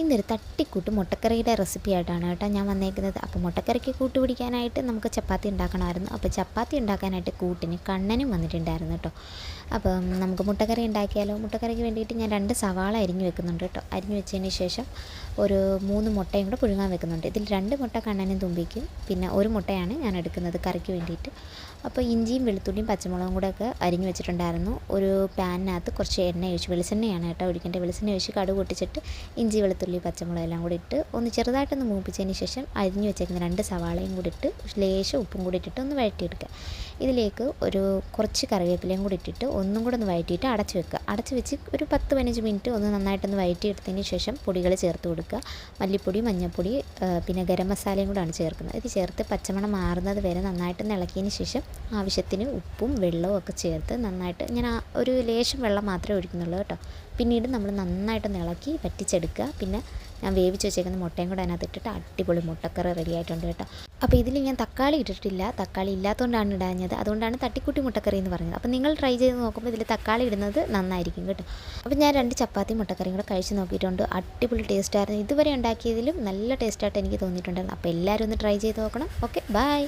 ഇന്നൊരു തട്ടിക്കൂട്ട് മുട്ടക്കറിയുടെ റെസിപ്പി ആയിട്ടാണ് കേട്ടോ ഞാൻ വന്നേക്കുന്നത്. അപ്പോൾ മുട്ടക്കറിക്ക് കൂട്ട് പിടിക്കാനായിട്ട് നമുക്ക് ചപ്പാത്തി ഉണ്ടാക്കണമായിരുന്നു. അപ്പോൾ ചപ്പാത്തി ഉണ്ടാക്കാനായിട്ട് കൂട്ടിന് കണ്ണനും വന്നിട്ടുണ്ടായിരുന്നു കേട്ടോ. അപ്പം നമുക്ക് മുട്ടക്കറി ഉണ്ടാക്കിയാലോ. മുട്ടക്കറിക്ക് വേണ്ടിയിട്ട് ഞാൻ 2 സവാള അരിഞ്ഞ് വെക്കുന്നുണ്ട് കേട്ടോ. അരിഞ്ഞ് വെച്ചതിന് ശേഷം ഒരു 3 മുട്ടയും കൂടെ പുഴുങ്ങാൻ വെക്കുന്നുണ്ട്. ഇതിൽ 2 മുട്ട കണ്ണനും തുമ്പിക്കും, പിന്നെ 1 മുട്ടയാണ് ഞാൻ എടുക്കുന്നത് കറിക്ക് വേണ്ടിയിട്ട്. അപ്പോൾ ഇഞ്ചിയും വെളുത്തുള്ളിയും പച്ചമുളകും കൂടെ ഒക്കെ അരിഞ്ഞ് വെച്ചിട്ടുണ്ടായിരുന്നു. ഒരു പാനിനകത്ത് കുറച്ച് എണ്ണ ഒഴിച്ച്, വെളിച്ചെണ്ണയാണ് കേട്ടോ ഒഴിക്കേണ്ടത്. വെളിച്ചെണ്ണ ഒഴിച്ച് കടുക് പൊട്ടിച്ചിട്ട് ഇഞ്ചി വെളുത്തുള്ളി പച്ചമുളക് എല്ലാം കൂടി ഇട്ട് ഒന്ന് ചെറുതായിട്ടൊന്ന് മൂപ്പിച്ചതിന് ശേഷം അരിഞ്ഞ് വെച്ചേക്കുന്ന 2 സവാളയും കൂടി ഇട്ട് ലേശം ഉപ്പും കൂടി ഇട്ടിട്ട് ഒന്ന് വഴറ്റിയെടുക്കുക. ഇതിലേക്ക് ഒരു കുറച്ച് കറിവേപ്പിലയും കൂടി ഇട്ടിട്ട് ഒന്നും കൂടെ ഒന്ന് വഴറ്റിയിട്ട് അടച്ച് വെക്കുക. അടച്ച് വെച്ച് ഒരു 10-15 മിനിറ്റ് ഒന്ന് നന്നായിട്ടൊന്ന് വഴറ്റിയെടുത്തതിന് ശേഷം പൊടികൾ ചേർത്ത് കൊടുക്കുക. മല്ലിപ്പൊടി, മഞ്ഞൾപ്പൊടി, പിന്നെ ഗരം മസാലയും കൂടാണ് ചേർക്കുന്നത്. ഇത് ചേർത്ത് പച്ചമണം മാറുന്നത് വരെ നന്നായിട്ടൊന്ന് ഇളക്കിയതിന് ശേഷം ആവശ്യത്തിന് ഉപ്പും വെള്ളവും ഒക്കെ ചേർത്ത് നന്നായിട്ട്, ഞാൻ ഒരു ലേശം വെള്ളം മാത്രമേ ഒഴിക്കുന്നുള്ളൂ കേട്ടോ. പിന്നീട് നമ്മൾ നന്നായിട്ടൊന്ന് ഇളക്കി വറ്റിച്ചെടുക്കുക. പിന്നെ ഞാൻ വേവിച്ച് വെച്ചേക്കുന്ന മുട്ടയും കൂടെ അതിനകത്ത് ഇട്ടിട്ട് അടിപൊളി മുട്ടക്കറി റെഡി ആയിട്ടുണ്ട് കേട്ടോ. അപ്പോൾ ഇതിൽ ഞാൻ തക്കാളി ഇട്ടിട്ടില്ല, തക്കാളി ഇല്ലാത്തതുകൊണ്ടാണ് ഇടാഞ്ഞത്. അതുകൊണ്ടാണ് തട്ടിക്കൂട്ടി മുട്ടക്കറി എന്ന് പറഞ്ഞത്. അപ്പോൾ നിങ്ങൾ ട്രൈ ചെയ്ത് നോക്കുമ്പോൾ ഇതിൽ തക്കാളി ഇടുന്നത് നന്നായിരിക്കും കേട്ടോ. അപ്പോൾ ഞാൻ 2 ചപ്പാത്തി മുട്ടക്കറിയും കൂടെ കഴിച്ച് നോക്കിയിട്ടുണ്ട്. അടിപൊളി ടേസ്റ്റായിരുന്നു. ഇതുവരെ ഉണ്ടാക്കിയതിലും നല്ല ടേസ്റ്റായിട്ട് എനിക്ക് തോന്നിയിട്ടുണ്ടായിരുന്നു. അപ്പോൾ എല്ലാവരും ഒന്ന് ട്രൈ ചെയ്ത് നോക്കണം. Okay, by.